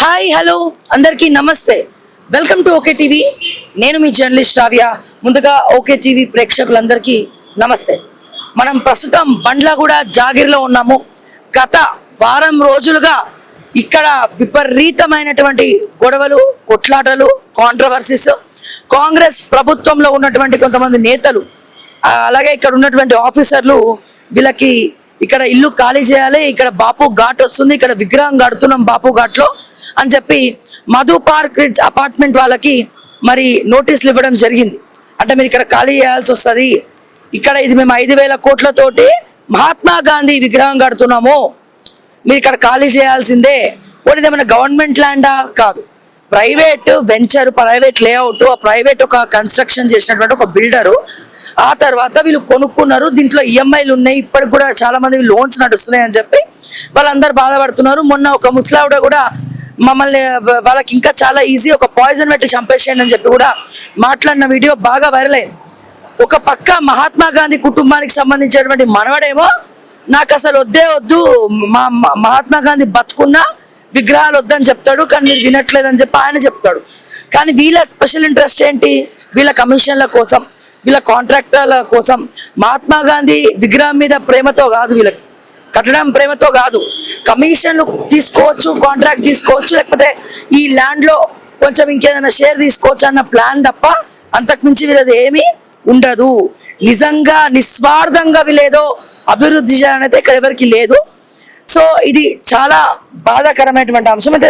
Hi hello అందరికీ నమస్తే. Welcome to okay TV. నేను మీ జర్నలిస్ట్ రావ్య. ముందుగా ఓకే టీవీ ప్రేక్షకులందరికీ నమస్తే. మనం ప్రస్తుతం బండ్లగూడ జాగిర్లో ఉన్నాము. గత వారం రోజులుగా ఇక్కడ విపరీతమైనటువంటి గొడవలు, కొట్లాటలు, కాంట్రవర్సీస్, కాంగ్రెస్ ప్రభుత్వంలో ఉన్నటువంటి కొంతమంది నేతలు, అలాగే ఇక్కడ ఉన్నటువంటి ఆఫీసర్లు వీళ్ళకి ఇక్కడ ఇల్లు ఖాళీ చేయాలి, ఇక్కడ బాపు ఘాట్ వస్తుంది, ఇక్కడ విగ్రహం కడుతున్నాం బాపు ఘాట్లో అని చెప్పి మధు పార్క్ అపార్ట్మెంట్ వాళ్ళకి మరి నోటీసులు ఇవ్వడం జరిగింది. అంటే మీరు ఇక్కడ ఖాళీ చేయాల్సి వస్తుంది, ఇక్కడ ఇది మేము 5,000 కోట్లతోటి మహాత్మా గాంధీ విగ్రహం కడుతున్నాము, మీరు ఇక్కడ ఖాళీ చేయాల్సిందే. పోనీ ఏమైనా గవర్నమెంట్ ల్యాండా? కాదు, ప్రైవేట్ వెంచర్, ప్రైవేట్ లేఅవుట్, ఆ ప్రైవేట్ ఒక కన్స్ట్రక్షన్ చేసినటువంటి ఒక బిల్డరు. ఆ తర్వాత వీళ్ళు కొనుక్కున్నారు, దీంట్లో ఈఎంఐలు ఉన్నాయి, ఇప్పటికి కూడా చాలా మంది లోన్స్ నడుస్తున్నాయి అని చెప్పి వాళ్ళందరూ బాధపడుతున్నారు. మొన్న ఒక ముసలావిడ కూడా మమ్మల్ని వాళ్ళకి ఇంకా చాలా ఈజీ, ఒక పాయిజన్ పెట్టి చంపేసేయండి అని చెప్పి కూడా మాట్లాడిన వీడియో బాగా వైరల్ అయింది. ఒక పక్క మహాత్మా గాంధీ కుటుంబానికి సంబంధించినటువంటి మనవడేమో నాకు అసలు వద్దే వద్దు, మహాత్మా గాంధీ బతుకున్నా విగ్రహాలు వద్దని చెప్తాడు, కానీ మీరు వినట్లేదని చెప్పి ఆయన చెప్తాడు. కానీ వీళ్ళ స్పెషల్ ఇంట్రెస్ట్ ఏంటి? వీళ్ళ కమిషన్ల కోసం, వీళ్ళ కాంట్రాక్టర్ల కోసం. మహాత్మా గాంధీ విగ్రహం మీద ప్రేమతో కాదు, వీళ్ళకి కట్టడం ప్రేమతో కాదు, కమిషన్లు తీసుకోవచ్చు, కాంట్రాక్ట్ తీసుకోవచ్చు, లేకపోతే ఈ ల్యాండ్లో కొంచెం ఇంకేదైనా షేర్ తీసుకోవచ్చు అన్న ప్లాన్ తప్ప అంతకుమించి వీళ్ళది ఏమీ ఉండదు. నిజంగా నిస్వార్థంగా వీళ్ళేదో అభివృద్ధి చేయాలనేది ఇక్కడ ఎవరికి లేదు. సో ఇది చాలా బాధాకరమైనటువంటి అంశం. అయితే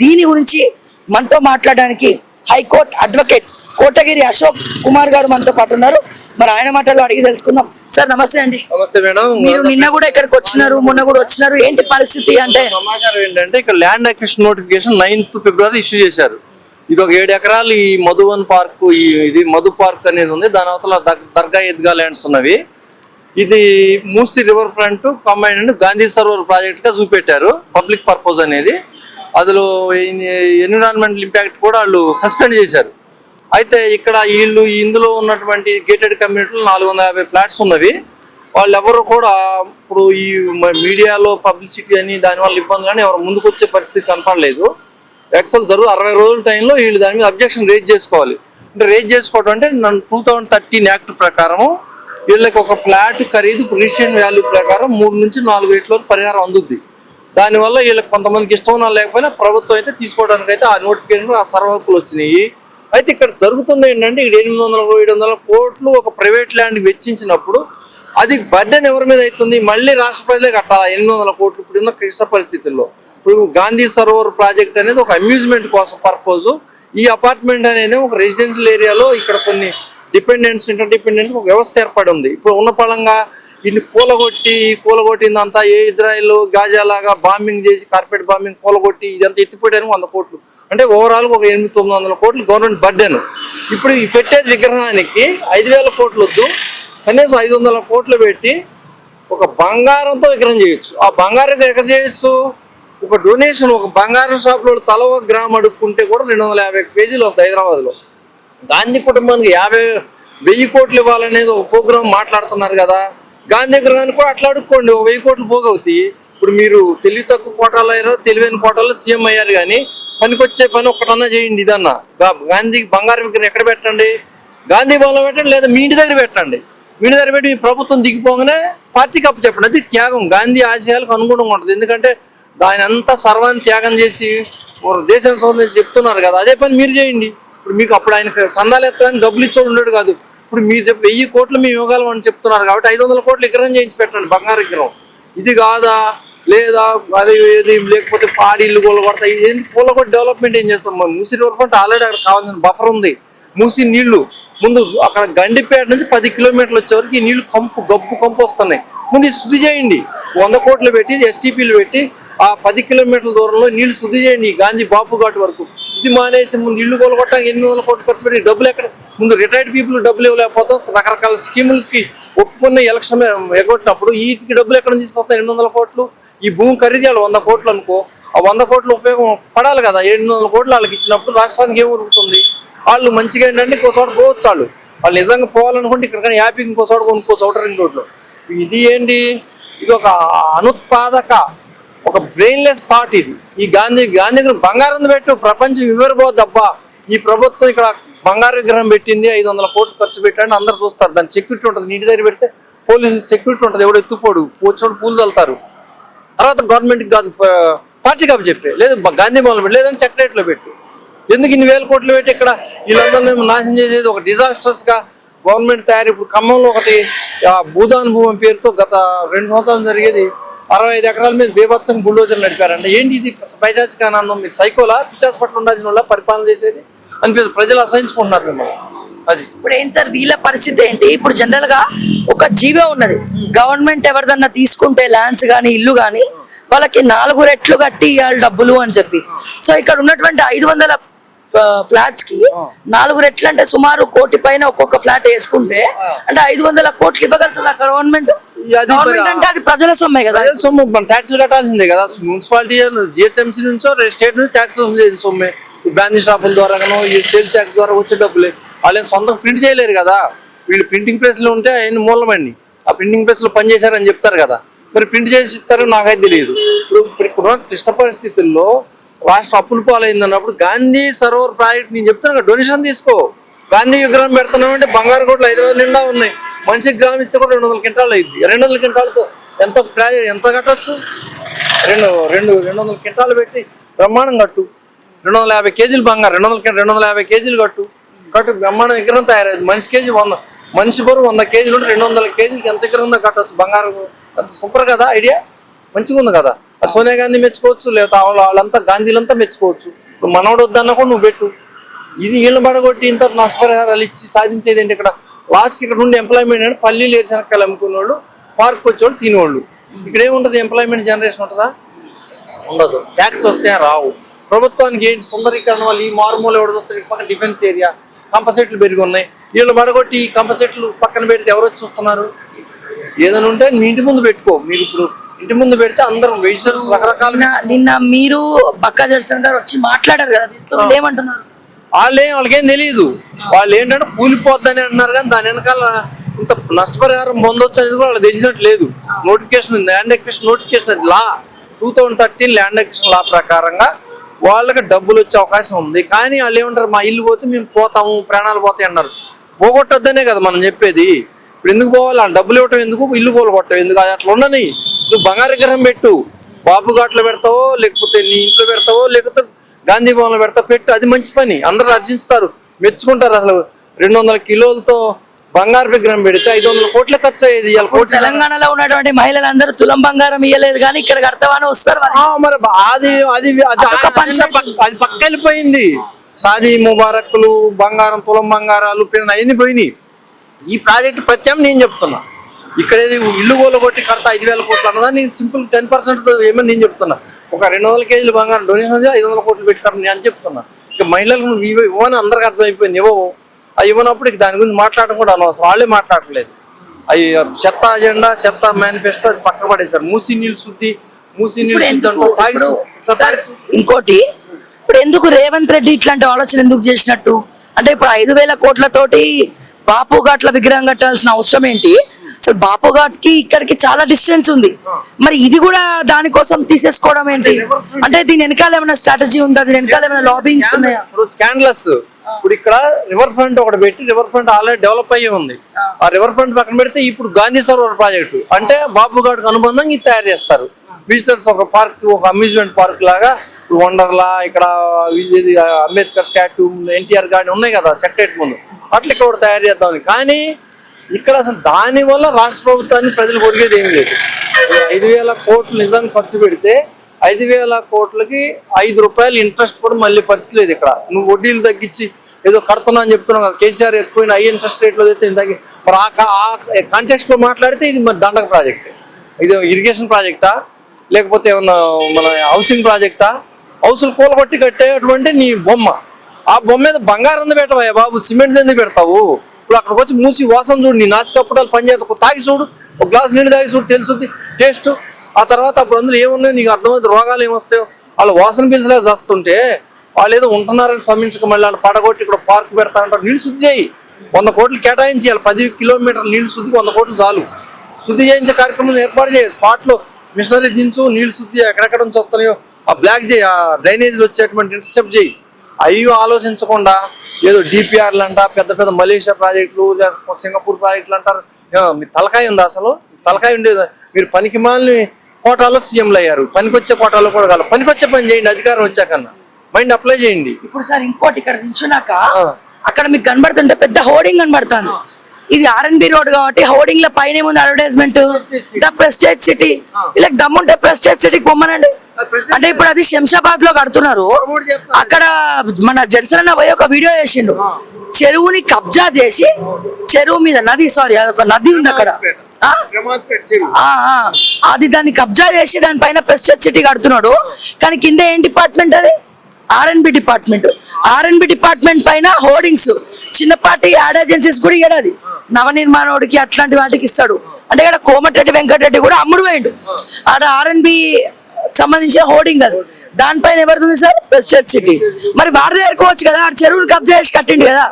దీని గురించి మనతో మాట్లాడడానికి హైకోర్టు అడ్వకేట్ కోటగిరి అశోక్ కుమార్ గారు మనతో పాటు ఉన్నారు. మరి ఆయన మాటల్లో అడిగి తెలుసుకుందాం. సార్ నమస్తే అండి. నమస్తే మేడం. మీరు నిన్న కూడా ఇక్కడికి వచ్చినారు, మొన్న కూడా వచ్చినారు, ఏంటి పరిస్థితి? అంటే సమాచారం ఏంటంటే ఇక్కడ ల్యాండ్ అక్విజిషన్ నోటిఫికేషన్ 9th ఫిబ్రవరి ఇష్యూ చేశారు. ఇది ఒక 7 ఎకరాలు ఈ మధువన్ పార్క్, ఇది మధు పార్క్ అనేది ఉంది, దాని అవతల దర్గా ఈద్గా ల్యాండ్స్ ఉన్నవి. ఇది Musi river front combined Gandhi Sarovar project గా చూపెట్టారు, పబ్లిక్ పర్పస్ అనేది. అందులో ఎన్విరాన్మెంటల్ ఇంపాక్ట్ కూడా వాళ్ళు సస్పెండ్ చేశారు. అయితే ఇక్కడ వీళ్ళు ఇందులో ఉన్నటువంటి గేటెడ్ కమ్యూనిటీలు 450 ఫ్లాట్స్ ఉన్నవి. వాళ్ళు ఎవరు కూడా ఇప్పుడు ఈ మీడియాలో పబ్లిసిటీ అని దానివల్ల ఇబ్బందులు అని ఎవరు ముందుకు వచ్చే పరిస్థితి కనపడలేదు. యాక్చువల్ 60 రోజుల టైంలో వీళ్ళు దాని మీద అబ్జెక్షన్ రేజ్ చేసుకోవాలి. అంటే రేజ్ చేసుకోవడం అంటే 2013 యాక్ట్ ప్రకారం వీళ్ళకి ఒక ఫ్లాట్ ఖరీదు రిజిస్ట్రేషన్ వాల్యూ ప్రకారం 3 నుంచి 4 రెట్ల పరిహారం అందుద్ది. దానివల్ల వీళ్ళకి కొంతమందికి ఇష్టం ఉన్నా లేకపోయినా ప్రభుత్వం అయితే తీసుకోవడానికి అయితే ఆ నోటిఫికేషన్, ఆ సర్వ హక్కులు వచ్చినాయి. అయితే ఇక్కడ జరుగుతుంది ఏంటంటే ఇక్కడ 800-700 కోట్లు ఒక ప్రైవేట్ ల్యాండ్ వెచ్చించినప్పుడు అది బర్డెన్ ఎవరి మీద అవుతుంది? మళ్ళీ రాష్ట్ర ప్రజలే కట్టాలి 800 కోట్లు ఇప్పుడున్న క్లిష్ట పరిస్థితుల్లో. ఇప్పుడు గాంధీ సరోవర్ ప్రాజెక్ట్ అనేది ఒక అమ్యూజ్మెంట్ కోసం పర్పస్. ఈ అపార్ట్మెంట్ అనేది ఒక రెసిడెన్షియల్ ఏరియాలో ఇక్కడ కొన్ని డిపెండెంట్స్, ఇంటర్ డిపెండెంట్స్ ఒక వ్యవస్థ ఏర్పడి ఉంది. ఇప్పుడు ఉన్న పళంగా ఇన్ని కూలగొట్టిందంతా ఇజ్రాయెల్ గాజాలాగా బాంబింగ్ చేసి, కార్పెట్ బాంబింగ్, కూలగొట్టి ఇదంతా ఎత్తిపోయాను 100 కోట్లు. అంటే ఓవరాల్ ఒక 800-900 కోట్లు గవర్నమెంట్ బర్డెన్. ఇప్పుడు ఈ పెట్టేది విగ్రహానికి 5,000 కోట్లు వద్దు, కనీసం 500 కోట్లు పెట్టి ఒక బంగారంతో విగ్రహం చేయొచ్చు. ఆ బంగారం ఎక్కడ చేయొచ్చు? ఒక డొనేషన్, ఒక బంగారం షాప్లో తల 1 గ్రామ్ అడుక్కుంటే కూడా 250 కేజీలు వస్తాయి. హైదరాబాద్లో గాంధీ కుటుంబానికి 50,000 కోట్లు ఇవ్వాలనేది ఒక ప్రోగ్రామ్ మాట్లాడుతున్నారు కదా. గాంధీ విగ్రహానికి కూడా అట్లా అడుక్కోండి, 1000 కోట్లు పోగవుతాయి. ఇప్పుడు మీరు తెలివి తక్కువ కోటాలు అయ్యారో, తెలివైన కోటాలో సీఎం అయ్యారు, కానీ పనికొచ్చే పని ఒక్కటన్నా చేయండి. ఇదన్నా గాంధీకి బంగారు విగ్రహం ఎక్కడ పెట్టండి? గాంధీ భవన్లో పెట్టండి, లేదా మీ ఇంటి దగ్గర పెట్టండి. మీ ఇంటి దగ్గర పెట్టి మీ ప్రభుత్వం దిగిపోగానే పార్టీకి అప్పు చెప్పండి. అది త్యాగం, గాంధీ ఆశయాలకు అనుగుణంగా ఉంటుంది. ఎందుకంటే దాని అంతా సర్వాన్ని త్యాగం చేసి దేశం సొంతం చెప్తున్నారు కదా, అదే పని మీరు చేయండి. ఇప్పుడు మీకు అప్పుడు ఆయన సందాలు ఎత్తాలని డబ్బులు ఇచ్చోడు ఉండడు కాదు. ఇప్పుడు మీరు 1000 కోట్లు మేము ఇవ్వగలం అని చెప్తున్నారు కాబట్టి 500 కోట్లు విగ్రహం చేయించి పెట్టండి, బంగారు విగ్రహం. ఇది కాదా? లేదా అది ఏది, లేకపోతే పాడీళ్ళు కూలగొడతాయి. కూలగొట్టి డెవలప్మెంట్ ఏం చేస్తాం? మూసీ రివర్ ఫ్రంట్ ఆల్రెడీ అక్కడ కావాల్సిన బఫర్ ఉంది. మూసీ నీళ్లు ముందు అక్కడ గండిపేట నుంచి 10 కిలోమీటర్లు వచ్చేవరకు ఈ నీళ్లు గబ్బు కంపు వస్తున్నాయి. ముందు శుద్ధి చేయండి, 100 కోట్లు పెట్టి ఎస్టీపీలు పెట్టి ఆ 10 కిలోమీటర్ల దూరంలో నీళ్లు శుద్ధి చేయండి, గాంధీ బాపు ఘాట్ వరకు. ఇది మానేసి ముందు ఇల్లు కూలగొట్టడానికి 800 కోట్లు ఖర్చు పెట్టి డబ్బులు ఎక్కడ? ముందు రిటైర్డ్ పీపుల్ డబ్బులు ఇవ్వలేకపోతాం, రకరకాల స్కీములకి ఒప్పుకున్న ఎలక్షన్ ఎగొట్టినప్పుడు వీటికి డబ్బులు ఎక్కడ తీసుకొస్తాయి? 800 కోట్లు. ఈ భూమి ఖరీదు 100 కోట్లు అనుకో, ఆ 100 కోట్లు ఉపయోగం పడాలి కదా. 800 కోట్లు వాళ్ళకి ఇచ్చినప్పుడు రాష్ట్రానికి ఏం ఉరుకుతుంది? వాళ్ళు మంచిగా ఏంటంటే ఇంకో చోట పోవచ్చు. వాళ్ళు నిజంగా పోవాలనుకుంటే ఇక్కడ కానీ హ్యాపీగా ఇంకో చోట కొనుక్కోవచ్చు, అవుటర్ రింగ్ రోడ్లో. ఇది ఏంటి? ఇది ఒక అనుత్పాదక ఒక బ్రెయిన్లెస్ థాట్ ఇది. ఈ గాంధీ గాంధీ బంగారం పెట్టు, ప్రపంచం వివరబోద్దు. అబ్బా ఈ ప్రభుత్వం ఇక్కడ బంగారు విగ్రహం పెట్టింది, 500 కోట్లు ఖర్చు పెట్టండి, అందరు చూస్తారు. దాని సెక్యూరిటీ ఉంటుంది, నీటి దగ్గర పెడితే పోలీసు సెక్యూరిటీ ఉంటుంది, ఎవడు ఎత్తుపోడు, పోచోడు పూలు చల్లుతారు. తర్వాత గవర్నమెంట్కి కాదు పార్టీ కాపు చెప్పే, లేదు గాంధీ భవన్లో పెట్టి, లేదంటే సెక్రటరీలో పెట్టు. ఎందుకు ఇన్ని వేల కోట్లు పెట్టి ఇక్కడ వీళ్ళందరినీ నాశనం చేసేది? ఒక డిజాస్టర్స్ గా గవర్నమెంట్ తయారు. ఇప్పుడు ఖమ్మంలో ఒకటి భూదాన్ భూమి పేరుతో గత 2 సంవత్సరాలు జరిగేది 65 ఎకరాల మీద బీభత్సం బుల్డోజర్ నడిపారంట. ఏంటి ఇది పైచాచికానందం? మీరు సైకోలా, పిచ్చాస్ పట్ల ఉండాల్సిన వాళ్ళ పరిపాలన చేసేది అనిపిస్తుంది. ప్రజలు అసహించుకుంటున్నారు మిమ్మల్ని. అది ఇప్పుడు ఏంటి సార్ వీళ్ళ పరిస్థితి ఏంటి? ఇప్పుడు జనరల్ గా ఒక జీవో ఉన్నది, గవర్నమెంట్ ఎవరిదన్నా తీసుకుంటే ల్యాండ్స్ కానీ ఇల్లు కానీ వాళ్ళకి 4 రెట్లు కట్టి ఇవ్వాలి డబ్బులు అని చెప్పి. సో ఇక్కడ ఉన్నటువంటి 500 ఫ్లాట్స్ కి 4 రెట్లు అంటే సుమారు 1 కోటి పైన ఒక్కొక్క ఫ్లాట్ వేసుకుంటే అంటే 500 కోట్లు ఇవ్వగలుగుతుంది గవర్నమెంట్. అంటే అది ప్రజల సొమ్మే కదా, సొమ్ము. మనం ట్యాక్స్లు కట్టాల్సిందే కదా. మున్సిపాలిటీ జిహెచ్ఎంసీ నుంచో స్టేట్ నుంచి ట్యాక్స్ సొమ్మే. బ్రాంచీ షాపుల ద్వారా ఈ సేల్స్ ట్యాక్స్ ద్వారా వచ్చే డబ్బులే. వాళ్ళు సొంతం ప్రింట్ చేయలేరు కదా. వీళ్ళు ప్రింటింగ్ ప్రెస్లు ఉంటే ఆయన మూలమండి, ఆ ప్రింటింగ్ ప్రెస్లో పనిచేశారని చెప్తారు కదా. మరి ప్రింట్ చేసి ఇస్తారో నాకైతే తెలియదు. ఇప్పుడు క్లిష్ట పరిస్థితుల్లో రాష్ట్రం అప్పుల పాలైంది అన్నప్పుడు గాంధీ సరోవర్ ప్రాజెక్ట్ నేను చెప్తాను కదా, డొనేషన్ తీసుకో. గాంధీ విగ్రహం పెడుతున్నామంటే బంగారు కోట్లు హైదరాబాద్ నిండా ఉన్నాయి. మనిషికి గ్రామం ఇస్తే కూడా 200 క్వింటాలు అయింది. 200 క్వింటాలతో ఎంత కట్టచ్చు? 200 క్వింటాలు పెట్టి బ్రహ్మాండం కట్టు. 250 కేజీలు బంగారు, 250 కేజీలు కట్టు బ్రహ్మాండం విగ్రహం తయారైంది. మనిషి బరువు 100 కేజీలు ఉంటే 200 కేజీలకి ఎంత విగ్రహం కట్టచ్చు బంగారు. అంత సూపర్ కదా, ఐడియా మంచిగా ఉంది కదా. సోనియా గాంధీ మెచ్చుకోవచ్చు, లేదా వాళ్ళంతా గాంధీలంతా మెచ్చుకోవచ్చు. ఇప్పుడు మనోడు వద్దన్నా కూడా నువ్వు పెట్టు. ఇది వీళ్ళు పడగొట్టి ఇంత నష్టపరిహారాలు ఇచ్చి సాధించేది ఏంటి? ఇక్కడ లాస్ట్కి ఇక్కడ ఉండే ఎంప్లాయ్మెంట్ అంటే పల్లీలు ఏరుశనక్కాయలు అమ్ముకునేవాళ్ళు, పార్క్ వచ్చేవాళ్ళు, తినేవాళ్ళు. ఇక్కడ ఏముంటుంది? ఎంప్లాయ్మెంట్ జనరేషన్ ఉంటుందా? ఉండదు. ట్యాక్స్లు వస్తాయా? రావు. ప్రభుత్వానికి ఏంటి? సుందరీకరణ వల్ల ఈ మారుమూల ఎవరు వస్తారు? పక్కన డిఫెన్స్ ఏరియా కంపసెట్లు పెరిగి ఉన్నాయి. వీళ్ళు పడగొట్టి ఈ కంపసెట్లు పక్కన పెడితే ఎవరు వచ్చి చూస్తున్నారు? ఏదైనా ఉంటే మీ ఇంటి ముందు పెట్టుకో. మీరు ఇప్పుడు ఇంటి ముందు పెడితే అందరం వెజిటర్స్ రకరకాల. నిన్న మీరు బక్కా జడ్సన్ గారు వచ్చి మాట్లాడారు కదా, ఏమంటున్నారు? వాళ్ళకేం తెలియదు. వాళ్ళు ఏంటంటే కూలిపోద్దని అంటున్నారు, కానీ దాని వెనకాల ఇంత నష్టపరిహారం పొందొచ్చు అనేది కూడా వాళ్ళకి తెలిసినట్టు లేదు. నోటిఫికేషన్, ల్యాండ్ ఎక్విజిషన్ నోటిఫికేషన్, అది లా 2013 ల్యాండ్ ఎక్విజిషన్ లా ప్రకారంగా వాళ్ళకి డబ్బులు వచ్చే అవకాశం ఉంది. కానీ వాళ్ళు ఏమంటారు? మా ఇల్లు పోతే మేము పోతాము, ప్రాణాలు పోతాయి అన్నారు. పోగొట్టొద్దనే కదా మనం చెప్పేది. ఇప్పుడు ఎందుకు పోవాలి? ఆ డబ్బులు ఇవ్వటం ఎందుకు, ఇల్లు పోగొట్టవు ఎందుకు? అది అట్లా ఉండని. నువ్వు బంగారు విగ్రహం పెట్టు, బాబు ఘాట్లో పెడతావో, లేకపోతే నీ ఇంట్లో పెడతావో, లేకపోతే గాంధీ భవన్లో పెడతావు, పెట్టు. అది మంచి పని, అందరూ హర్షిస్తారు, మెచ్చుకుంటారు. అసలు 200 కిలోలతో బంగారు విగ్రహం పెడితే 500 కోట్ల ఖర్చు అయ్యేది. తెలంగాణలో ఉన్నటువంటి మహిళలందరూ తులం బంగారం ఇయ్యలేదు, కానీ ఇక్కడ కడతామని వస్తారు. మరి అది పక్క వెళ్ళిపోయింది. షాదీ ముబారక్లు, బంగారం, తులం బంగారాలు అవన్నీ పోయినాయి. ఈ ప్రాజెక్ట్ ప్రత్యేకం నేను చెప్తున్నా. ఇక్కడ ఇల్లు కొట్టి కడతా 5,000 కోట్లు అన్నదా? నేను సింపుల్ 10% ఏమని నేను చెప్తున్నా. ఒక 200 కేజీలు బంగారం డొనేషన్ 500 కోట్లు పెట్టి కట్ట నేను చెప్తున్నా. ఇక మహిళలకు నువ్వు ఇవ్వని అందరికి అర్థమైపోయింది. ఇవ్వవు. అవి ఇవ్వనప్పుడు ఇక దాని గురించి మాట్లాడడం కూడా అనవసరం. వాళ్ళే మాట్లాడలేదు. అవి చెత్త అజెండా, చెత్త మేనిఫెస్టో అది పక్క పడేశారు. మూసీ నీళ్ళు శుద్ధి ఇంకోటి, ఇప్పుడు ఎందుకు రేవంత్ రెడ్డి ఇట్లాంటి ఆలోచన ఎందుకు చేసినట్టు? అంటే ఇప్పుడు 5,000 కోట్లతోటి బాపు ఘాట్ల విగ్రహం కట్టాల్సిన అవసరం ఏంటి? అసలు బాపు ఘాట్ కి ఇక్కడికి చాలా డిస్టెన్స్ ఉంది. మరి ఇది కూడా దానికోసం తీసేసుకోవడం ఏంటి? అంటే దీని వెనకాల ఏమైనా స్ట్రాటజీ ఉందా? దీని వెనకాల ఏమైనా లాబింగ్స్ ఉన్నాయా? ఇప్పుడు స్కాండలస్. ఇప్పుడు ఇక్కడ రివర్ ఫ్రంట్ ఒకటి పెట్టి, రివర్ ఫ్రంట్ ఆల్రెడీ డెవలప్ అయ్యి ఉంది. ఆ రివర్ ఫ్రంట్ పక్కన పెడితే ఇప్పుడు గాంధీ సరోవర్ ప్రాజెక్టు అంటే బాపు ఘాట్ కు అనుబంధంగా ఇది తయారు చేస్తారు. విజిటర్స్ ఒక పార్క్, ఒక అమ్యూజ్మెంట్ పార్క్ లాగా వండర్లా, ఇక్కడ అంబేద్కర్ స్టాట్యూ, ఎన్టీఆర్ గార్డెన్ ఉన్నాయి కదా సెక్రటరీ ముందు, అట్లా ఇక్కడ తయారు చేద్దామని. కానీ ఇక్కడ అసలు దానివల్ల రాష్ట్ర ప్రభుత్వాన్ని ప్రజలు కొరిగేది ఏమి లేదు. 5,000 కోట్లు నిజంగా ఖర్చు పెడితే 5,000 కోట్లకి 5 రూపాయలు ఇంట్రెస్ట్ కూడా మళ్ళీ పరిస్థితి లేదు. ఇక్కడ నువ్వు వడ్డీలు తగ్గించి ఏదో కడుతున్నా అని చెప్తున్నావు కదా. కేసీఆర్ ఎక్కువ హై ఇంట్రెస్ట్ రేట్లో అయితే తగ్గి, మరి ఆ కాంటెక్స్ట్ లో మాట్లాడితే ఇది మరి దండక ప్రాజెక్ట్. ఇది ఇరిగేషన్ ప్రాజెక్టా, లేకపోతే ఏమన్నా మన హౌసింగ్ ప్రాజెక్టా? హౌసులు కూలగొట్టి కట్టేటువంటి నీ బొమ్మ. ఆ బొమ్మ మీద బంగారం పెట్టవా బాబు, సిమెంట్ ఎందుకు పెడతావు? ఇప్పుడు అక్కడికి వచ్చి మూసి వాసన చూడు, నీ నాసికప్పటాలు పనిచేత తాగి చూడు, ఒక గ్లాస్ నీళ్ళు తాగి చూడు, తెలుసుద్ది టేస్ట్. ఆ తర్వాత అప్పుడు అందులో ఏమున్నాయో నీకు అర్థమైంది, రోగాలు ఏమొస్తాయో. వాళ్ళు వాసన పీల్చలే చేస్తుంటే వాళ్ళు ఏదో ఉంటున్నారని సమీక్షకు మళ్ళీ వాళ్ళు పడగొట్టి ఇక్కడ పార్క్ పెడతారంటారు. నీళ్ళు శుద్ధి చేయి, 100 కోట్లు కేటాయించి 10 కిలోమీటర్ల నీళ్ళు శుద్ధికి 100 కోట్లు చాలు. శుద్ధి చేయించే కార్యక్రమం ఏర్పాటు చేయాలి. స్పాట్లో మిషనరీ దించు, నీళ్ళు శుద్ధి ఎక్కడెక్కడ నుంచి వస్తున్నాయో ఆ బ్లాక్ చేయి, ఆ డ్రైనేజీలు వచ్చేటువంటి ఇంటర్సెప్ట్ చేయి. అవి ఆలోచించకుండా ఏదో డిపిఆర్లు అంట, పెద్ద పెద్ద మలేషియా ప్రాజెక్టులు, సింగపూర్ ప్రాజెక్టులు అంటారు. మీ తలకాయ ఉందా అసలు? తలకాయ ఉండేది. మీరు పనికి మాలిన కోటాలో సీఎంలు అయ్యారు, పనికొచ్చే కోటాలో కూడా కాదు. పనికొచ్చే పని చేయండి, అధికారం వచ్చాకన్నా మైండ్ అప్లై చేయండి. ఇప్పుడు సార్ ఇంకోటి, ఇక్కడ నించున్నాక అక్కడ మీకు కనబడుతుంటే పెద్ద హోర్డింగ్ కనబడుతుంది. ఇది ఆర్ఎన్బి రోడ్ కాబట్టి హోర్డింగ్ లో పైన ఏముంది అడ్వర్టైజ్మెంట్, ద ప్రెస్టేజ్ సిటీ. ఇలా దమ్ముంటే ప్రెస్టేజ్ సిటీకి పొమ్మనండి. అంటే ఇప్పుడు అది శంషాబాద్ లో కడుతున్నారు. అక్కడ మన జడ్సన్ అన్న పోయి ఒక వీడియో చేసిండు. చెరువుని కబ్జా చేసి చెరువు మీద నది, సారీ అదొక నది ఉంది అక్కడ, అది దాన్ని కబ్జా చేసి దానిపైన ప్రెస్టేజ్ సిటీ కడుతున్నాడు. కానీ కింద ఏం డిపార్ట్మెంట్ అది? RNB department. ఆర్ఎన్బి డిపార్ట్మెంట్ పైన హోర్డింగ్స్, చిన్నపాటి యాడ్ ఏజెన్సీస్ కూడా ఇయ్యాడు. నవనిర్మాణోడికి అట్లాంటి వాటికి ఇస్తాడు. అంటే ఇక్కడ కోమటిరెడ్డి వెంకటరెడ్డి కూడా అమ్ముడు పోయిండు. ఆడ ఆర్ఎన్బి సంబంధించిన హోర్డింగ్ అది. దానిపైన ఎవరిది సార్? Prestige city. మరి వారి దగ్గరకోవచ్చు కదా, ఆడ చెరువులు కబ్జా చేసి కట్టిండు కదా.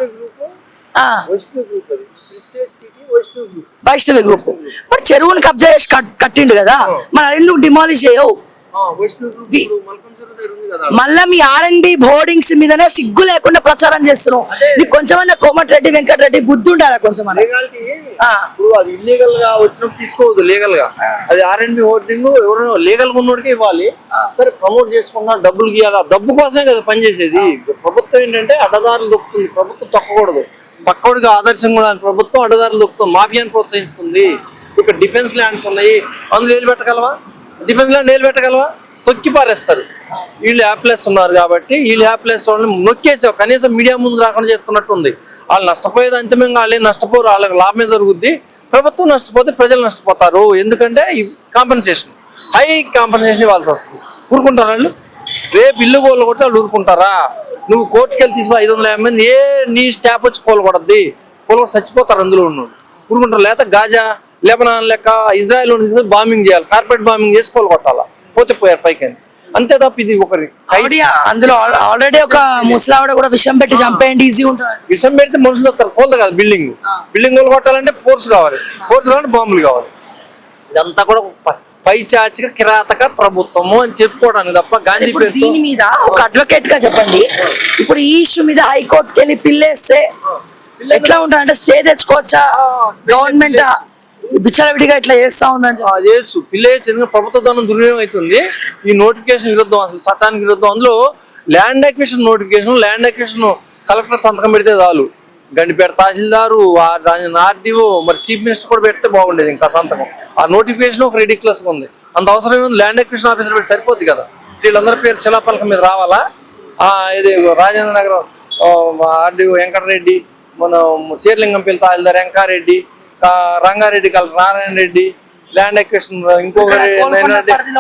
వైష్ణవి గ్రూప్ మరి చెరువుని కబ్జా చేసి కట్టిండు కదా, మరి అది ఎందుకు డిమాలిష్ చేయవు? మళ్ళా మీ ఆర్ఎన్బి హోర్డింగ్స్ మీదనే సిగ్గు లేకుండా ప్రచారం చేస్తున్నావు. నీకు కొంచెమన్నా కోమటిరెడ్డి వెంకటరెడ్డి బుద్ధి ఉండాలా కొంచెం? అది ఇల్లీగల్ గా వచ్చినప్పుడు తీసుకోవద్దు, లీగల్ గా. అది ఆర్ఎన్బి హోర్డింగ్ ఎవరైనా లీగల్ గా ఉన్నోడికి ఇవ్వాలి. సరే ప్రమోట్ చేసుకున్నా, డబ్బులు గీయాలా, డబ్బు కోసమే కదా పనిచేసేది. ప్రభుత్వం ఏంటంటే అడ్డదారులు దొక్కుతుంది, ప్రభుత్వం తొక్కకూడదు. పక్కడికి ఆదర్శం కూడా ప్రభుత్వం అడ్డదారులు దొక్కుతుంది, మాఫియాని ప్రోత్సహిస్తుంది. ఇక్కడ డిఫెన్స్ ల్యాండ్స్ ఉన్నాయి, అందులో ఏలు పెట్టగలవా? డిఫెన్స్ ల్యాండ్ ఏలు పెట్టగలవా? తొక్కి పారేస్తారు. వీళ్ళు హ్యాప్లెస్ ఉన్నారు కాబట్టి వీళ్ళు హ్యాప్లెస్ వాళ్ళని నొక్కేసావు. కనీసం మీడియా ముందు రాకుండా చేస్తున్నట్టు ఉంది. వాళ్ళు నష్టపోయేది అంతిమంగా వాళ్ళే నష్టపోరు, వాళ్ళకి లాభమే జరుగుద్ది. ప్రభుత్వం నష్టపోతే ప్రజలు నష్టపోతారు. ఎందుకంటే కాంపెన్సేషన్, హై కాంపెన్సేషన్ ఇవ్వాల్సి వస్తుంది. ఊరుకుంటారు వాళ్ళు? రేపు ఇల్లు కోళ్ళు కొడితే వాళ్ళు ఊరుకుంటారా? నువ్వు కోర్టుకెళ్ళి తీసుకో 550 మంది, నీ స్టాప్ వచ్చి కోలు కొడద్ది, కోలు కూడా చచ్చిపోతారు అందులో ఉన్నాడు. ఊరుకుంటారు? లేకపోతే గాజా, లెబనాన్ లెక్క ఇజ్రాయెల్ బాంబింగ్ చేయాలి, కార్పెట్ బాంబింగ్ చేసి కోలు కొట్టాలా, పోతే పోయారు పైకి. అంతే తప్ప ఇది ఒకరి అందులో ఆల్రెడీ ఒక ముసలావిడ కూడా విషం పెట్టి చంపేయండి, ఈజీ ఉంటుంది. విషం పెడితే మనుషులు వస్తారు, కోల్దు కాదు. బిల్డింగ్ కోలు కొట్టాలంటే ఫోర్స్ కావాలి, ఫోర్స్ కావాలంటే బాంబులు కావాలి. ఇదంతా కూడా పైచాచిక కిరాతక ప్రభుత్వము అని చెప్పుకోవడానికి తప్ప గాంధీ పేరు. దీని మీద ఒక అడ్వకేట్ గా చెప్పండి. ఇప్పుడు ఈ ఇష్యూ మీద హైకోర్టుకి వెళ్ళి పిల్లేస్తే ఎట్లా ఉంటుంది? అంటే స్టే తెచ్చుకోవచ్చా? గవర్నమెంట్ విచ్చలవిడిగా ఇట్లా చేస్తా ఉందని చేయొచ్చు. పిల్లే ప్రభుత్వ ధనం దుర్వినియోగం అవుతుంది. ఈ నోటిఫికేషన్ విరుద్ధం, అసలు చట్టానికి విరుద్ధం. అందులో land acquisition notification, land acquisition collector సంతకం పెడితే చాలు. గండిపేట తహసీల్దారు, ఆర్డీఓ, మరి చీఫ్ మినిస్టర్ కూడా పెడితే బాగుండేది. ఇంకా సంతకం ఆ నోటిఫికేషన్ ఒక రిడిక్యులస్ గా ఉంది. అంత అవసరం ఏముంది? ల్యాండ్ అక్విజిషన్ ఆఫీసర్ పెట్టి సరిపోద్ది కదా. వీళ్ళందరి పేరు శిలాపలకం మీద రావాలా? ఇది రాజేంద్ర నగరం ఆర్డీఓ వెంకటరెడ్డి, మన Serilingampally tahsildar Venkareddy, Rangareddy collector Narayana Reddy, land acquisition ఇంకొకరి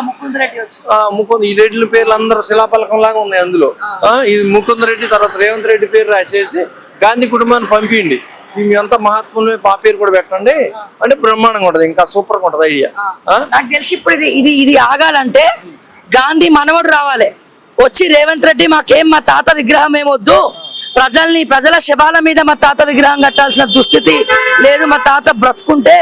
ముకుంద్. ఈ రెడ్డి పేర్లు అందరూ శిలాపలకం లాగా ఉన్నాయి. అందులో ఇది ముకుంద్ రెడ్డి, తర్వాత రేవంత్ రెడ్డి పేరు రాసేసి గాంధీ కుటుంబాన్ని పంపిండి. మీ అంతా మహాత్ములు మా పేరు కూడా పెట్టండి అంటే బ్రహ్మాండంగా ఉంటది, ఇంకా సూపర్ గా ఉంటది ఐడియా. నాకు తెలిసి ఇప్పుడు ఇది ఆగాలంటే గాంధీ మనవడు రావాలి వచ్చి, రేవంత్ రెడ్డి మాకేం మా తాత విగ్రహం ఏమొద్దు, ప్రజల శవాల మీద మా తాత విగ్రహం కట్టాల్సిన దుస్థితి లేదు, మా తాత బ్రతుకుంటే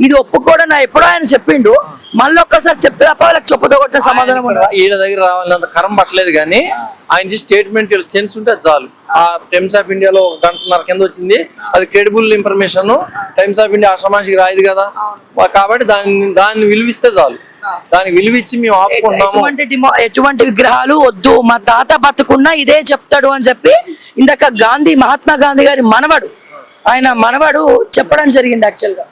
ఇది ఒప్పుకోవడం ఎప్పుడో ఆయన చెప్పిండు. మళ్ళీ ఒక్కసారి చెప్తే తప్ప వాళ్ళకి చెప్పదో కొట్టిన సమాధానం ఉండదు. వీళ్ళ దగ్గర రావాలంత కరం పట్టలేదు కానీ ఆయన స్టేట్మెంట్ సెన్స్ ఉంటే చాలు. ఆ టైమ్స్ ఆఫ్ ఇండియాలో 1 గంటన్నర కింద వచ్చింది, అది credible information. Times of India ఆశ్రమానికి రాయదు కదా, కాబట్టి దాన్ని విలువిస్తే చాలు. దానికి విలువిచ్చి మేము ఆపుకుంటాము. ఎటువంటి విగ్రహాలు వద్దు, మా తాత బతుకున్నా ఇదే చెప్తాడు అని చెప్పి ఇందాక మహాత్మా గాంధీ గారి మనవడు చెప్పడం జరిగింది. యాక్చువల్ గా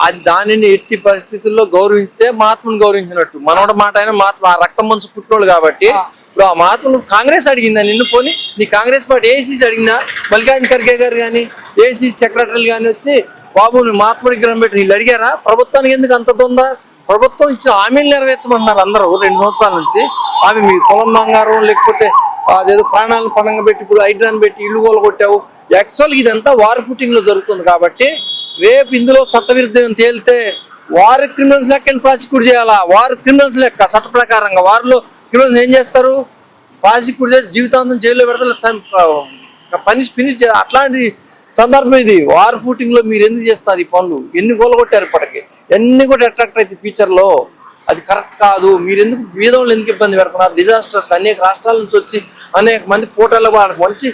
అది దానిని ఎట్టి పరిస్థితుల్లో గౌరవిస్తే మహాత్ముని గౌరవించినట్టు. మనవడ మాట అయినా మహాత్మా రక్తం మంచు పుట్టినోళ్ళు కాబట్టి ఇప్పుడు ఆ మహాత్ములు కాంగ్రెస్ అడిగిందా నిన్ను? పోనీ నీ కాంగ్రెస్ పార్టీ ఏసీసీ అడిగిందా? మల్లికార్జున ఖర్గే గారు కానీ ఏసీసీ సెక్రటరీలు కానీ వచ్చి బాబు నువ్వు మహాత్ముడి విగ్రహం పెట్టి వీళ్ళు అడిగారా? ప్రభుత్వానికి ఎందుకు అంత ఉందా? ప్రభుత్వం ఇచ్చిన హామీలు నెరవేర్చమంటున్నారు అందరూ 2 సంవత్సరాల నుంచి. ఆమె మీ పొలం బంగారం లేకపోతే అదేదో ప్రాణాలను పణంగా పెట్టి ఇప్పుడు హైడ్రాన్ పెట్టి ఇల్లు గోలు కొట్టావు. యాక్చువల్ ఇదంతా వార్ ఫుటింగ్ లో జరుగుతుంది కాబట్టి రేపు ఇందులో చట్టవిరుద్ధం తేలితే వార్ క్రిమినల్స్ లెక్క ప్రాసిక్యూట్ చేయాలా? వార్ క్రిమినల్స్ లెక్క చట్ట ప్రకారంగా వారిలో క్రిమినల్స్ ఏం చేస్తారు? ప్రాసిక్యూట్ చేసి జీవితాంతం జైల్లో పెడతారు, ఫినిష్ చేయాలి. అట్లాంటి సందర్భం ఇది. వార్ ఫుటింగ్ లో మీరు ఎందుకు చేస్తారు ఈ పనులు? ఎన్ని గోలు కొట్టారు ఇప్పటికి, ఎన్ని కూడా అట్రాక్ట్ అయితే ఫ్యూచర్ లో. అది కరెక్ట్ కాదు. మీరు ఎందుకు బీదోళ్ళు ఎందుకు ఇబ్బంది పెడుతున్నారు? డిజాస్టర్స్ అనేక రాష్ట్రాల నుంచి వచ్చి అనేక మంది పోటాల వాళ్ళకి మంచి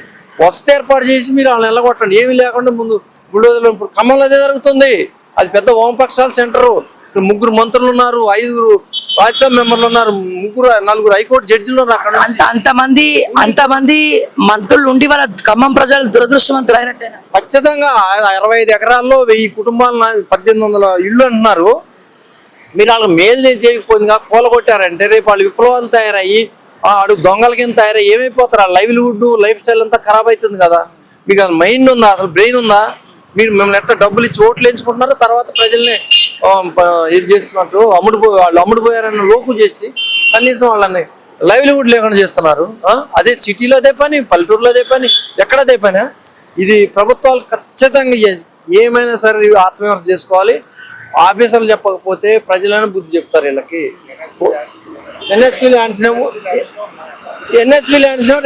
వసతి ఏర్పాటు చేసి మీరు వాళ్ళని వెళ్ళగొట్టండి. ఏమీ లేకుండా ముందు బుల్డోజర్లు. ఇప్పుడు ఖమ్మంలో అదే జరుగుతుంది. అది పెద్ద వామపక్షాల సెంటరు. ఇక్కడ 3 మంత్రులు ఉన్నారు, 5 రాజ్యసభ మెంబర్లు ఉన్నారు, 4 హైకోర్టు జడ్జిలు ఉన్నారు. అక్కడ అంతమంది మంత్రులు ఉండి వాళ్ళ ఖమ్మం ప్రజలు దురదృష్టవంతులు అయినట్టేనా? ఖచ్చితంగా 65 ఎకరాల్లో 1000 కుటుంబాలు 1800 ఇళ్ళు అంటున్నారు. మీరు వాళ్ళకి మేలు చేయకపోయిందిగా కూలగొట్టారంటే రేపు వాళ్ళు విప్లవాలు తయారయ్యి అడుగు దొంగల కింద తయారయ్యి ఏమైపోతారు? ఆ లైవ్లీహుడ్ లైఫ్ స్టైల్ అంతా ఖరాబ్ అవుతుంది కదా. మీకు అసలు మైండ్ ఉందా? అసలు బ్రెయిన్ ఉందా? మీరు మిమ్మల్ని ఎట్లా డబ్బులు ఇచ్చి ఓట్లు వేయించుకుంటున్నారో తర్వాత ప్రజల్ని ఇది చేస్తున్నట్టు వాళ్ళు అమ్ముడుపోయారని లోకు చేసి కనీసం వాళ్ళని లైవ్లీహుడ్ లేకుండా చేస్తున్నారు. అదే సిటీలో అదే పని, పల్లెటూరులో అదే పని, ఎక్కడ అదే పని. ఇది ప్రభుత్వాలు ఖచ్చితంగా ఏమైనా సరే ఆత్మవిమర్శ చేసుకోవాలి. ఆఫీసర్లు చెప్పకపోతే ప్రజలను బుద్ధి చెప్తారు వీళ్ళకి. ఎన్ఎస్పీ ల్యాండ్స్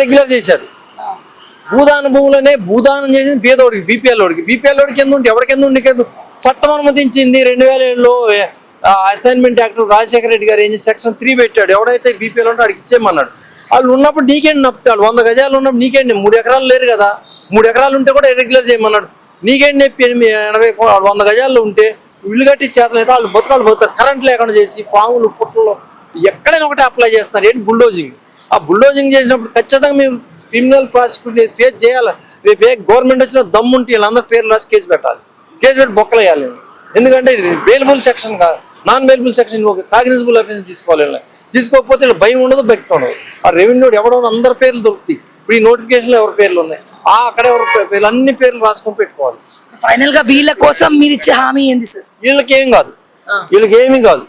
రెగ్యులర్ చేశారు. భూదాన భూములనే భూదానం చేసింది పేదోడికి, బీపీఎల్ కింద ఉంటే ఎవరి కింద ఉండి చట్టం అనుమతించింది 2007లో అసైన్మెంట్ యాక్ట్. రాజశేఖర రెడ్డి గారు ఏం చేసి సెక్షన్ 3 పెట్టాడు. ఎవడైతే బీపీఎల్ ఉంటే వాడికి ఇచ్చేయమన్నాడు. వాళ్ళు ఉన్నప్పుడు నీకేంటి నప్పుతాడు? 100 గజాలు ఉన్నప్పుడు నీకేంటి? 3 ఎకరాలు లేరు కదా, 3 ఎకరాలు ఉంటే కూడా రెగ్యులర్ చేయమన్నాడు. నీకేంటి నొప్పి? 100 గజాల్లో ఉంటే ఇల్లు కట్టి చేతలు అయితే వాళ్ళు బతుకుతారు. కరెంట్ లేకుండా చేసి పాములు పుట్టలు ఎక్కడైనా ఒకటే అప్లై చేస్తున్నారు. ఏంటి? బుల్డోజింగ్. ఆ బుల్డోజింగ్ చేసినప్పుడు ఖచ్చితంగా మేము క్రిమినల్ ప్రాసిక్యూషన్ ఫేస్ చేయాలి. రేపు గవర్నమెంట్ వచ్చిన దమ్ముంటే వీళ్ళందరూ పేర్లు రాసి కేసు పెట్టాలి. కేసు పెట్టి బొక్కలు వేయాలి. ఎందుకంటే బెయిలబుల్ సెక్షన్ కాదు, నాన్ బెయిలబుల్ సెక్షన్. ఒక కాగ్నిజబుల్ అఫెన్స్ తీసుకోవాలి. తీసుకోకపోతే వీళ్ళు భయం ఉండదు, భక్తి ఉండదు. ఆ రెవెన్యూ ఎవడో అందరి పేర్లు దొరుకుతాయి. ఇప్పుడు ఈ నోటిఫికేషన్లో ఎవరి పేర్లు ఉన్నాయి, అక్కడ ఎవరి పేర్లు, అన్ని పేర్లు రాసుకొని పెట్టుకోవాలి. ఫైనల్ గా వీళ్ళ కోసం మీరు ఇచ్చే హామీ ఏంది సార్? వీళ్ళకి ఏమీ కాదు.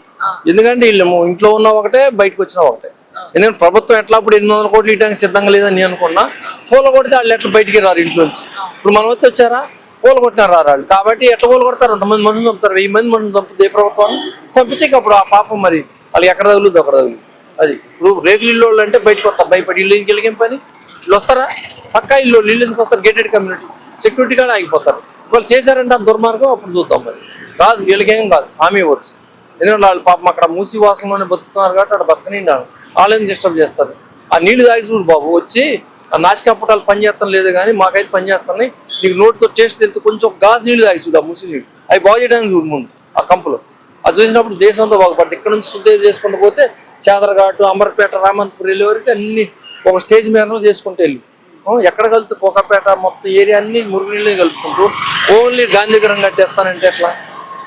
ఎందుకంటే వీళ్ళు ఇంట్లో ఉన్న ఒకటే, బయటకు వచ్చిన ఒకటే. ఎందుకంటే ప్రభుత్వం ఎట్లా ఇప్పుడు 800 కోట్లు ఇవ్వడానికి సిద్ధంగా లేదని నేను అనుకున్నా. పూల కొడితే వాళ్ళు ఎట్లా బయటికి రారు ఇంట్లోంచి. ఇప్పుడు మనం వచ్చారా పూల కొట్టినారు వాళ్ళు. కాబట్టి ఎట్లా పూల కొడతారు? అంతమంది మనుషులు చంపుతారు, 1000 మంది మనుషులు చంపుతుంది ప్రభుత్వాన్ని. చంపితే అప్పుడు ఆ పాపం మరి వాళ్ళు ఎక్కడ తగులుద్దు అక్కడ తగులు. అది ఇప్పుడు రేకులు ఇల్లు వాళ్ళు అంటే బయటకు వస్తారు, భయపడి ఇల్లు ఇంకెళ్ళి ఏం పని? వీళ్ళు వస్తారా? పక్కా ఇల్లు ఇల్లు ఎందుకు వస్తారు? గేటెడ్ కమ్యూనిటీ సెక్యూరిటీ కూడా ఆగిపోతారు. వాళ్ళు చేశారంటే ఆ దుర్మార్గం అప్పుడు చూద్దాం. మరి కాదు, వీళ్ళకేం కాదు, హామీ ఇవ్వచ్చు. ఎందుకంటే వాళ్ళు పాపం అక్కడ మూసి వాసంలోనే బతుకుతున్నారు కాబట్టి అక్కడ బతకనిండాను. వాళ్ళని డిస్టర్బ్ చేస్తారు. ఆ నీళ్లు తాగి చూడు బాబు, వచ్చి ఆ నాసికాపుటాలు పనిచేస్తాం లేదు కానీ మాకైతే పనిచేస్తున్నాయి. నీకు నోటితో టేస్ట్ తెలితే కొంచెం గ్లాస్ నీళ్లు తాగి చూడు, ఆ మూసి నీళ్ళు అవి బాగు చేయడానికి చూడు ముందు ఆ కంపులో. అది చూసినప్పుడు దేశంతో బాగుపడ్డ. ఇక్కడ నుంచి శుద్ధి చేసుకుంటూ పోతే చాదరఘాటు, అమర్పేట, రామంతపూర్ వెళ్ళే వరకు అన్ని ఒక స్టేజ్ మీద చేసుకుంటూ వెళ్ళి ఎక్కడ కలుగుతుంది కోకాపేట మొత్తం ఏరియా అన్ని మురుగునీళ్ళే కలుపుకుంటూ ఓన్లీ గాంధీగ్రహం కట్టేస్తానంటే ఎట్లా?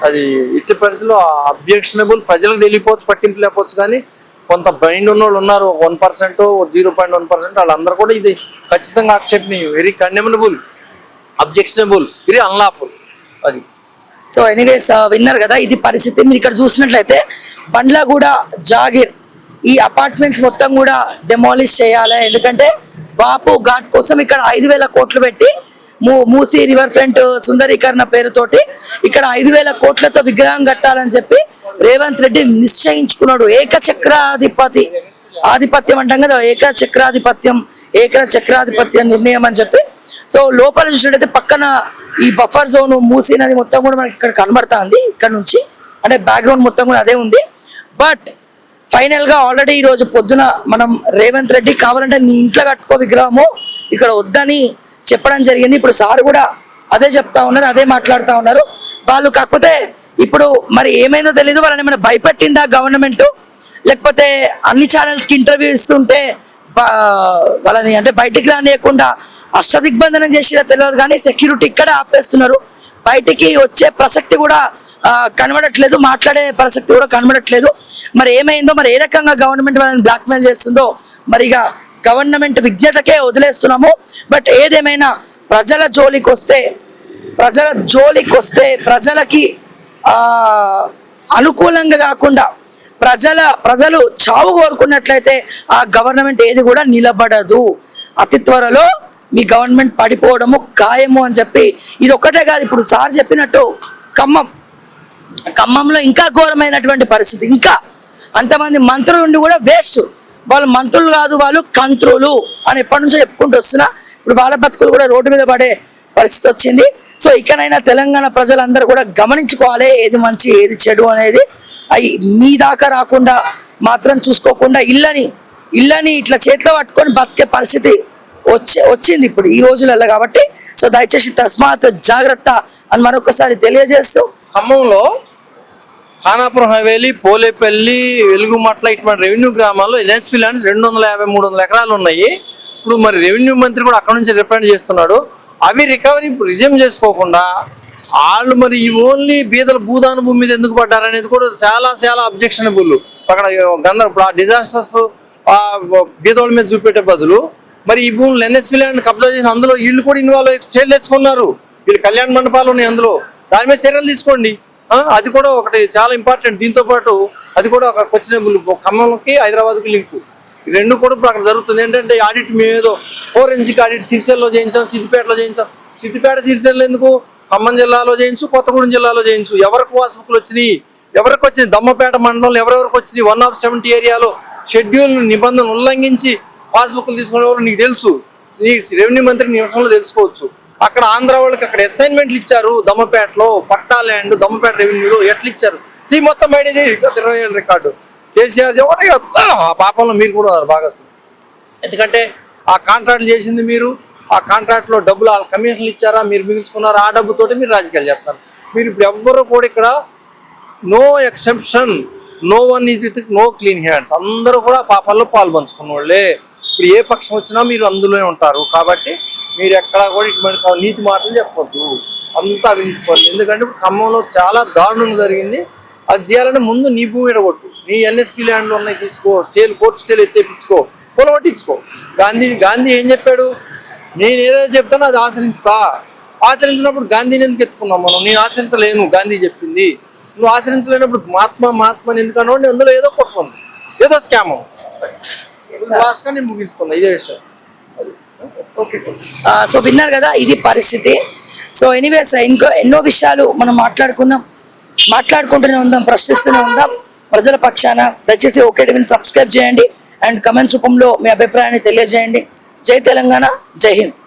అది ఇట్టి పరిధిలో అబ్జెక్షనబుల్. ప్రజలకు తెలియపోవచ్చు, పట్టింపు లేకపోవచ్చు, కానీ కొంత మైండ్ ఉన్న వాళ్ళు ఉన్నారు, 1%, 0.1%. వాళ్ళందరూ కూడా ఇది ఖచ్చితంగా ఆక్షేపణీయ, వెరీ కండెమనబుల్, అబ్జెక్షనబుల్, వెరీ అన్లాఫుల్. అది సో ఎనీవేస్ విన్నారు కదా, ఇది పరిస్థితి. మీరు ఇక్కడ చూసినట్లయితే బండ్లగూడ జాగీర్ ఈ అపార్ట్మెంట్స్ మొత్తం కూడా డెమాలిష్ చేయాలి. ఎందుకంటే బాపు ఘాట్ కోసం ఇక్కడ 5000 కోట్లు పెట్టి మూసీ రివర్ ఫ్రంట్ సుందరీకరణ పేరుతోటి ఇక్కడ 5000 కోట్లతో విగ్రహం కట్టాలని చెప్పి రేవంత్ రెడ్డి నిశ్చయించుకున్నాడు. ఆధిపత్యం అంటాం కదా, ఏకచక్రాధిపత్యం నిర్ణయం అని చెప్పి. సో లోపల చూసినట్టయితే పక్కన ఈ బఫర్ జోన్ మూసీ నది మొత్తం కూడా మనకి ఇక్కడ కనబడుతుంది. ఇక్కడ నుంచి అంటే బ్యాక్గ్రౌండ్ మొత్తం కూడా అదే ఉంది. బట్ ఫైనల్ గా ఆల్రెడీ ఈ రోజు పొద్దున మనం రేవంత్ రెడ్డి కావాలంటే నీ ఇంట్లో కట్టుకో విగ్రహము, ఇక్కడ వద్దని చెప్పడం జరిగింది. ఇప్పుడు సార్ కూడా అదే చెప్తా ఉన్నారు, అదే మాట్లాడుతూ ఉన్నారు వాళ్ళు. కాకపోతే ఇప్పుడు మరి ఏమైందో తెలియదు, వాళ్ళని ఏమైనా భయపెట్టిందా గవర్నమెంట్, లేకపోతే అన్ని ఛానల్స్కి ఇంటర్వ్యూ ఇస్తుంటే వాళ్ళని అంటే బయటికి రానియకుండా అష్టదిగ్బంధనం చేసినా తెలియదు, కానీ సెక్యూరిటీ ఇక్కడ ఆపేస్తున్నారు. బయటికి వచ్చే ప్రసక్తి కూడా కనబడట్లేదు, మాట్లాడే ప్రసక్తి కూడా కనబడట్లేదు. మరి ఏమైందో, మరి ఏ రకంగా గవర్నమెంట్ వాళ్ళని బ్లాక్మెయిల్ చేస్తుందో మరి ఇక గవర్నమెంట్ విజ్ఞతకే వదిలేస్తున్నాము. బట్ ఏదేమైనా ప్రజల జోలికి వస్తే ప్రజలకి అనుకూలంగా కాకుండా ప్రజలు చావు కోరుకున్నట్లయితే ఆ గవర్నమెంట్ ఏది కూడా నిలబడదు. అతి త్వరలో మీ గవర్నమెంట్ పడిపోవడము ఖాయము అని చెప్పి, ఇది ఒక్కటే కాదు, ఇప్పుడు సార్ చెప్పినట్టు ఖమ్మంలో ఇంకా ఘోరమైనటువంటి పరిస్థితి. ఇంకా అంతమంది మంత్రులు ఉండి కూడా వేస్ట్. వాళ్ళు మంత్రులు కాదు, వాళ్ళు కంత్రులు అని ఎప్పటి నుంచో చెప్పుకుంటూ వస్తున్నా. ఇప్పుడు వాళ్ళ బతుకులు కూడా రోడ్డు మీద పడే పరిస్థితి వచ్చింది. సో ఇకనైనా తెలంగాణ ప్రజలందరూ కూడా గమనించుకోవాలి ఏది మంచి ఏది చెడు అనేది. అవి మీ దాకా రాకుండా మాత్రం చూసుకోకుండా ఇళ్ళని ఇట్లా చేతిలో పట్టుకొని బతికే పరిస్థితి వచ్చింది ఇప్పుడు ఈ రోజులలో. కాబట్టి సో దయచేసి తస్మాత్ జాగ్రత్త అని మరొకసారి తెలియజేస్తూ, ఖమ్మంలో ఖానాపురం హవేలీ, పోలేపల్లి, వెలుగుమట్ల ఇటువంటి రెవెన్యూ గ్రామాల్లో ఎన్ఎస్పీ ల్యాండ్స్ 250-300 ఎకరాలు ఉన్నాయి. ఇప్పుడు మరి రెవెన్యూ మంత్రి కూడా అక్కడ నుంచి రిప్రజెంట్ చేస్తున్నాడు. అవి రికవరీ రిజ్యూమ్ చేసుకోకుండా వాళ్ళు మరి ఈ ఓన్లీ బీదల భూదాన భూమి మీద ఎందుకు పడ్డారనేది కూడా చాలా చాలా అబ్జెక్షనబుల్. అక్కడ ఇప్పుడు ఆ డిజాస్టర్స్ బీదోళ్ళ మీద చూపెట్టే బదులు మరి ఈ భూములు ఎన్ఎస్పీ ల్యాండ్ కబ్జా చేసిన అందులో వీళ్ళు కూడా ఇన్వాల్వ్ అయ్యి చర్యలు తెచ్చుకున్నారు. వీళ్ళు కళ్యాణ మండపాలు ఉన్నాయి అందులో, దాని మీద చర్యలు తీసుకోండి. అది కూడా ఒకటి చాలా ఇంపార్టెంట్. దీంతో పాటు అది కూడా ఒక క్వశ్చనబుల్. ఖమ్మంకి హైదరాబాద్కి లింకు, ఈ రెండు కూడా ఇప్పుడు అక్కడ జరుగుతుంది. ఏంటంటే ఆడిట్ మేము ఏదో ఫోరెన్సిక్ ఆడిట్ సిరిసిల్లలో చేయించాం, సిద్దిపేటలో చేయించాం. సిద్దిపేట సిరిసిల్ల ఎందుకు? ఖమ్మం జిల్లాలో చేయించు, కొత్తగూడెం జిల్లాలో చేయించు. ఎవరికి పాస్బుక్లు వచ్చినాయి, ఎవరికి వచ్చినాయి? దమ్మపేట మండలంలో ఎవరెవరికి వచ్చినాయి? 1/70 ఏరియాలో షెడ్యూల్ నిబంధనలు ఉల్లంఘించి పాస్బుక్లు తీసుకునేవారు నీకు తెలుసు. నీ రెవెన్యూ మంత్రి నిమిషంలో తెలుసుకోవచ్చు. అక్కడ ఆంధ్ర వాళ్ళకి అక్కడ అసైన్మెంట్లు ఇచ్చారు. దమ్మపేటలో పట్టా ల్యాండ్, దమ్మపేట రెవెన్యూలో ఎట్లా ఇచ్చారు ఇది మొత్తం బయటది. 20 ఏళ్ళ రికార్డు కేసీఆర్ ఆ పాపంలో మీరు కూడా బాగా. ఎందుకంటే ఆ కాంట్రాక్ట్లు చేసింది మీరు, ఆ కాంట్రాక్ట్లో డబ్బులు వాళ్ళ కమిషన్లు ఇచ్చారా, మీరు మిగుల్చుకున్నారా, ఆ డబ్బుతోటి మీరు రాజకీయాలు చేస్తారు. మీరు ఇప్పుడు ఎవ్వరూ కూడా ఇక్కడ no exception, no one is with no clean hands. అందరూ కూడా పాపాల్లో పాలు పంచుకున్న వాళ్ళే. ఇప్పుడు ఏ పక్షం వచ్చినా మీరు అందులోనే ఉంటారు. కాబట్టి మీరు ఎక్కడా కూడా ఇటువంటి నీతి మాటలు చెప్పొద్దు, అంతా అవినీతి. ఎందుకంటే ఖమ్మంలో చాలా దారుణంగా జరిగింది. అది చేయాలంటే ముందు నీ భూమి ఎడగొట్టు, నీ ఎన్ఎస్పీ ల్యాండ్లు ఉన్నాయి తీసుకో, కోర్టు స్టేలు ఎత్తేపించుకో, పొలగొట్టించుకో. గాంధీ ఏం చెప్పాడు? నేను ఏదైతే చెప్తానో అది ఆచరిస్తా. ఆచరించినప్పుడు గాంధీని ఎందుకు ఎత్తుకున్నాం మనం? నేను ఆచరించలేను, గాంధీ చెప్పింది. నువ్వు ఆచరించలేనప్పుడు మహాత్మాని ఎందుకు అన్నాడు? అందులో ఏదో కొట్టుకుంది, ఏదో స్కామ్. లాస్ట్గా నేను ముగిస్తున్నా ఇదే విషయం. Okay sir. సో విన్నారు కదా, ఇది పరిస్థితి. సో ఎనీవేస్ ఇంకో ఎన్నో విషయాలు మనం మాట్లాడుకుంటూనే ఉందాం, ప్రశ్నిస్తూనే ఉందాం ప్రజల పక్షాన. దయచేసి ఓకే టీవీని సబ్స్క్రైబ్ చేయండి అండ్ కమెంట్స్ రూపంలో మీ అభిప్రాయాన్ని తెలియజేయండి. జై తెలంగాణ, జై హింద్.